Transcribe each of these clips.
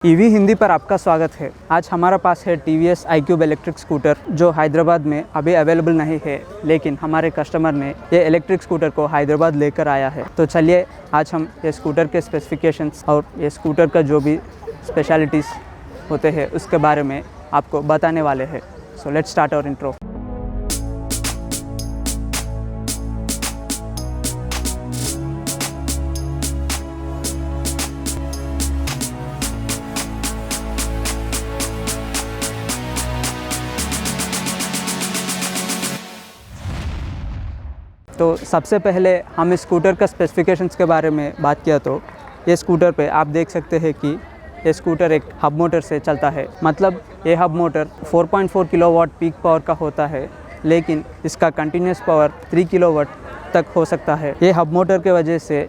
EV Hindi पर आपका स्वागत है। आज हमारा पास है TVS iQube इलेक्ट्रिक स्कूटर जो हैदराबाद में अभी अवेलेबल नहीं है, लेकिन हमारे कस्टमर ने ये इलेक्ट्रिक स्कूटर को हैदराबाद लेकर आया है। तो चलिए आज हम ये स्कूटर के स्पेसिफिकेशंस और ये स्कूटर का जो भी स्पेशलिटीज़ होते हैं उसके बारे में आपको बताने वाले हैं। So let's start our intro. तो सबसे पहले हम इस स्कूटर का स्पेसिफिकेशंस के बारे में बात किया तो ये स्कूटर पे आप देख सकते हैं कि ये स्कूटर एक हब मोटर से चलता है। मतलब ये hub motor 4.4 kilowatt peak power का होता है, लेकिन इसका कंटिन्यूस पावर 3 किलोवाट तक हो सकता है। ये हब मोटर के वजह से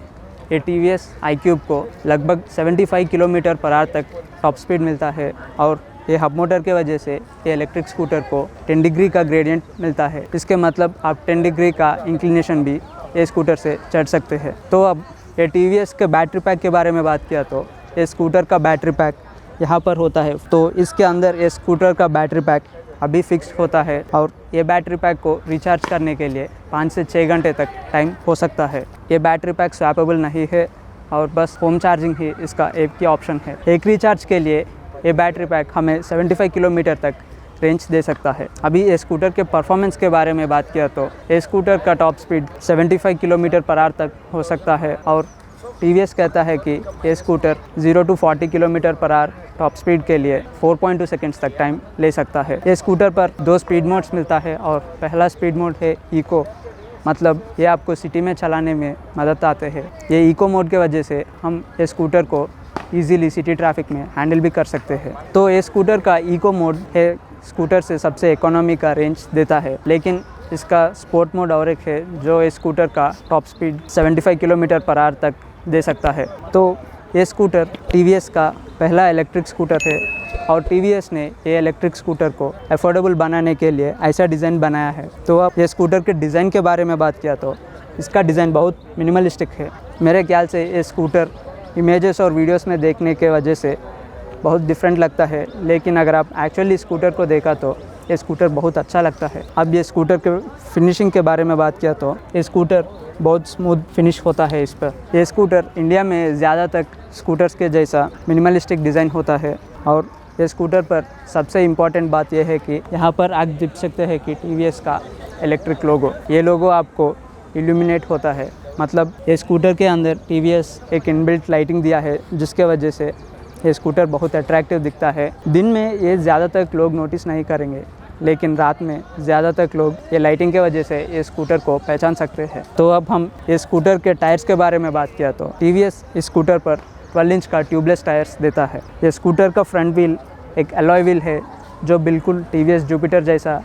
ये TVS iQube को लगभग 75 किलोमीटर पर आवर तक टॉप स्पीड मिलता है और ये हब मोटर के वजह से ये इलेक्ट्रिक स्कूटर को 10 डिग्री का ग्रेडियंट मिलता है। इसके मतलब आप 10 डिग्री का इंक्लिनेशन भी ये स्कूटर से चढ़ सकते हैं। तो अब ये TVS के बैटरी पैक के बारे में बात किया तो ये स्कूटर का बैटरी पैक यहाँ पर होता है। तो इसके अंदर ये स्कूटर का बैटरी पैक अभी फिक्स होता है और ये बैटरी पैक को रिचार्ज करने के लिए 5 से 6 घंटे तक टाइम हो सकता है। ये बैटरी पैक स्वैपेबल नहीं है और बस होम चार्जिंग ही इसका एक ही ऑप्शन है। एक रिचार्ज के लिए ये बैटरी पैक हमें 75 किलोमीटर तक रेंज दे सकता है। अभी ये स्कूटर के परफॉर्मेंस के बारे में बात किया तो ये स्कूटर का top speed 75 kilometre per hour तक हो सकता है और TVS कहता है कि ये scooter 0 to 40 kilometre per hour top speed के लिए 4.2 सेकेंड्स तक टाइम ले सकता है। ये स्कूटर पर 2 स्पीड मोड्स मिलता है और पहला स्पीड मोड है इको, मतलब ये आपको सिटी में चलाने में मदद आते हैं। ये इको मोड के वजह से हम ये स्कूटर को ईज़िली सिटी ट्रैफिक में हैंडल भी कर सकते हैं। तो ये स्कूटर का इको मोड है स्कूटर से सबसे इकोनॉमी का रेंज देता है, लेकिन इसका स्पोर्ट मोड और एक है जो इस स्कूटर का top speed 75 kilometre per hour तक दे सकता है। तो ये स्कूटर TVS का पहला इलेक्ट्रिक स्कूटर है और TVS ने ये इलेक्ट्रिक स्कूटर को अफोर्डेबल बनाने के लिए ऐसा डिज़ाइन बनाया है। तो अब ये स्कूटर के डिज़ाइन के बारे में बात किया तो इसका डिज़ाइन बहुत मिनिमलिस्टिक है। मेरे ख्याल से ये स्कूटर इमेजेस और वीडियोस में देखने के वजह से बहुत डिफरेंट लगता है, लेकिन अगर आप एक्चुअली स्कूटर को देखा तो ये स्कूटर बहुत अच्छा लगता है। अब ये स्कूटर के फिनिशिंग के बारे में बात किया तो ये स्कूटर बहुत स्मूथ फिनिश होता है इस पर। ये स्कूटर इंडिया में ज़्यादातर स्कूटर्स के जैसा मिनिमलिस्टिक डिज़ाइन होता है और ये स्कूटर पर सबसे इम्पॉर्टेंट बात यह है कि यहाँ पर आप देख सकते हैं कि TVS का इलेक्ट्रिक लोगो, ये लोगो आपको इल्यूमिनेट होता है। मतलब ये स्कूटर के अंदर TVS एक इनबिल्ट लाइटिंग दिया है जिसके वजह से ये स्कूटर बहुत अट्रैक्टिव दिखता है। दिन में ये ज़्यादातर लोग नोटिस नहीं करेंगे, लेकिन रात में ज़्यादातर लोग ये लाइटिंग के वजह से ये स्कूटर को पहचान सकते हैं। तो अब हम ये स्कूटर के टायर्स के बारे में बात किया तो TVS इस स्कूटर पर 12 इंच का ट्यूबलेस टायर्स देता है। ये स्कूटर का फ्रंट व्हील एक अलॉय व्हील है जो बिल्कुल TVS जुपिटर जैसा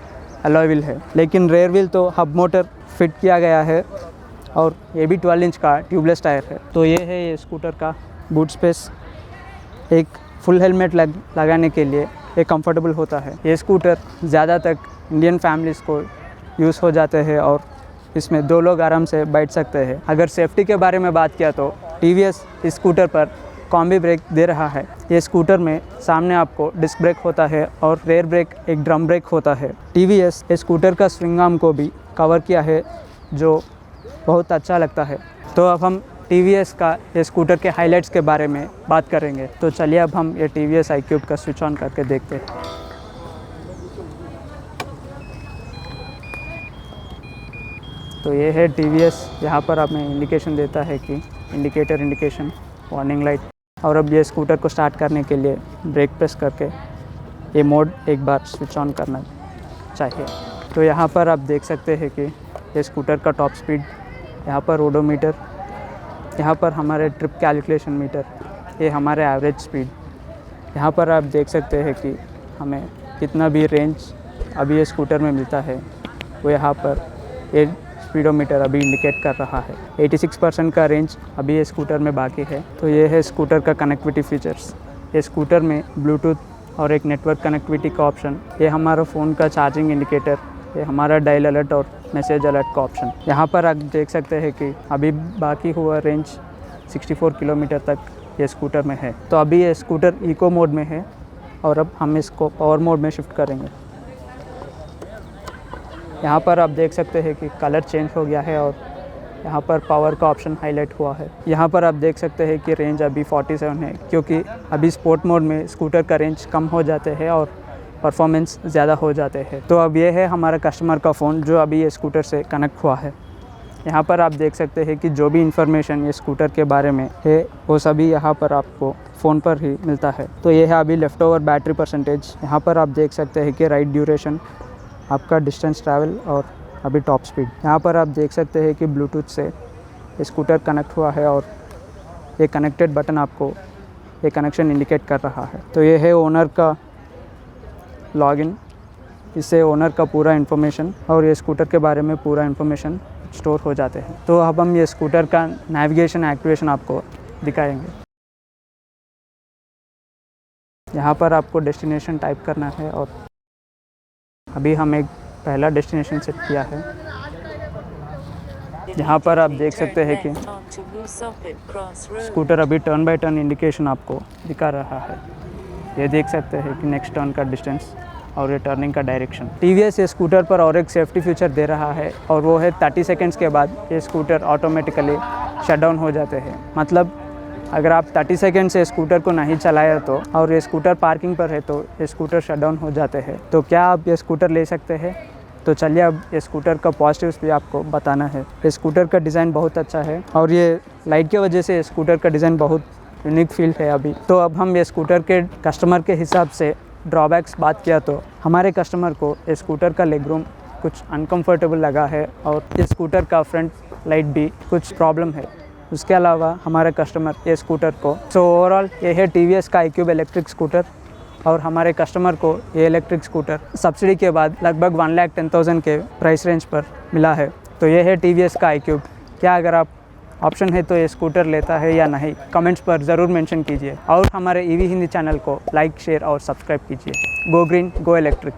अलॉय व्हील है, लेकिन रेयर व्हील तो हब मोटर फिट किया गया है और ये भी 12 इंच का ट्यूबलेस टायर है। तो ये है ये स्कूटर का बूट स्पेस। एक फुल हेलमेट लगाने के लिए ये कंफर्टेबल होता है। ये स्कूटर ज़्यादातर इंडियन फैमिलीज़ को यूज़ हो जाते हैं और इसमें 2 लोग आराम से बैठ सकते हैं। अगर सेफ्टी के बारे में बात किया तो TVS इस स्कूटर पर कॉम्बी ब्रेक दे रहा है। ये स्कूटर में सामने आपको डिस्क ब्रेक होता है और रेयर ब्रेक एक ड्रम ब्रेक होता है। TVS इस स्कूटर का स्विंग आर्म को भी कवर किया है जो बहुत अच्छा लगता है। तो अब हम TVS का ये स्कूटर के हाइलाइट्स के बारे में बात करेंगे। तो चलिए अब हम ये TVS iQube का स्विच ऑन करके देखते हैं। तो ये है TVS, यहाँ पर हमें इंडिकेशन देता है कि इंडिकेशन, वार्निंग लाइट। और अब ये स्कूटर को स्टार्ट करने के लिए ब्रेक प्रेस करके ये मोड एक बार स्विच ऑन करना चाहिए। तो यहाँ पर आप देख सकते हैं कि ये स्कूटर का टॉप स्पीड, यहाँ पर ओडोमीटर, यहाँ पर हमारे ट्रिप कैलकुलेशन मीटर, ये हमारे एवरेज स्पीड। यहाँ पर आप देख सकते हैं कि हमें कितना भी रेंज अभी ये स्कूटर में मिलता है वो यहाँ पर ये स्पीडोमीटर अभी इंडिकेट कर रहा है। 86% का रेंज अभी ये स्कूटर में बाकी है। तो ये है स्कूटर का कनेक्टिविटी फीचर्स। ये स्कूटर में ब्लूटूथ और एक नेटवर्क कनेक्टिविटी का ऑप्शन, ये हमारा फ़ोन का चार्जिंग इंडिकेटर, ये हमारा डायल अलर्ट और मैसेज अलर्ट का ऑप्शन। यहाँ पर आप देख सकते हैं कि अभी बाकी हुआ रेंज 64 किलोमीटर तक ये स्कूटर में है। तो अभी ये स्कूटर इको मोड में है और अब हम इसको पावर मोड में शिफ्ट करेंगे। यहाँ पर आप देख सकते हैं कि कलर चेंज हो गया है और यहाँ पर पावर का ऑप्शन हाईलाइट हुआ है। यहाँ पर आप देख सकते हैं कि रेंज अभी 47 है, क्योंकि अभी स्पोर्ट मोड में स्कूटर का रेंज कम हो जाते हैं और परफॉर्मेंस ज़्यादा हो जाते हैं। तो अब ये है हमारा कस्टमर का फ़ोन जो अभी ये स्कूटर से कनेक्ट हुआ है। यहाँ पर आप देख सकते हैं कि जो भी इंफॉर्मेशन ये स्कूटर के बारे में है वो सभी यहाँ पर आपको फ़ोन पर ही मिलता है। तो ये है अभी लेफ़्ट ओवर बैटरी परसेंटेज। यहाँ पर आप देख सकते हैं कि राइड ड्यूरेशन, आपका डिस्टेंस ट्रैवल और अभी टॉप स्पीड। यहाँ पर आप देख सकते हैं कि ब्लूटूथ से ये स्कूटर कनेक्ट हुआ है और ये कनेक्टेड बटन आपको ये कनेक्शन इंडिकेट कर रहा है। तो ये है ओनर का लॉगिन, इससे ओनर का पूरा इन्फॉर्मेशन और ये स्कूटर के बारे में पूरा इन्फॉर्मेशन स्टोर हो जाते हैं। तो अब हम ये स्कूटर का नेविगेशन एक्टिवेशन आपको दिखाएंगे। यहाँ पर आपको डेस्टिनेशन टाइप करना है और अभी हम एक पहला डेस्टिनेशन सेट किया है। यहाँ पर आप देख सकते हैं कि स्कूटर अभी टर्न बाय टर्न इंडिकेशन आपको दिखा रहा है। ये देख सकते हैं कि नेक्स्ट टर्न का डिस्टेंस और ये टर्निंग का डायरेक्शन। टीवीएस ये स्कूटर पर और एक सेफ्टी फीचर दे रहा है और वो है 30 सेकेंड्स के बाद ये स्कूटर ऑटोमेटिकली शट डाउन हो जाते हैं। मतलब अगर आप 30 सेकेंड से स्कूटर को नहीं चलाया तो और ये स्कूटर पार्किंग पर है तो ये स्कूटर शट डाउन हो जाते हैं। तो क्या आप ये स्कूटर ले सकते हैं? तो चलिए अब ये स्कूटर का पॉजिटिव्स भी आपको बताना है। ये स्कूटर का डिज़ाइन बहुत अच्छा है और ये लाइट की वजह से स्कूटर का डिज़ाइन बहुत यूनिक फील है अभी। तो अब हम ये स्कूटर के कस्टमर के हिसाब से ड्रॉबैक्स बात किया तो हमारे कस्टमर को ये स्कूटर का लेग रूम कुछ अनकम्फर्टेबल लगा है और ये स्कूटर का फ्रंट लाइट भी कुछ प्रॉब्लम है। उसके अलावा हमारे कस्टमर ये स्कूटर को ओवरऑल ये है टीवीएस का iQube इलेक्ट्रिक स्कूटर और हमारे कस्टमर को ये इलेक्ट्रिक स्कूटर सब्सिडी के बाद लगभग 1,10,000 के प्राइस रेंज पर मिला है। तो ये है टीवीएस का iQube। क्या अगर आप ऑप्शन है तो ये स्कूटर लेता है या नहीं, कमेंट्स पर ज़रूर मेंशन कीजिए और हमारे ईवी हिंदी चैनल को लाइक, शेयर और सब्सक्राइब कीजिए। Go green, go electric.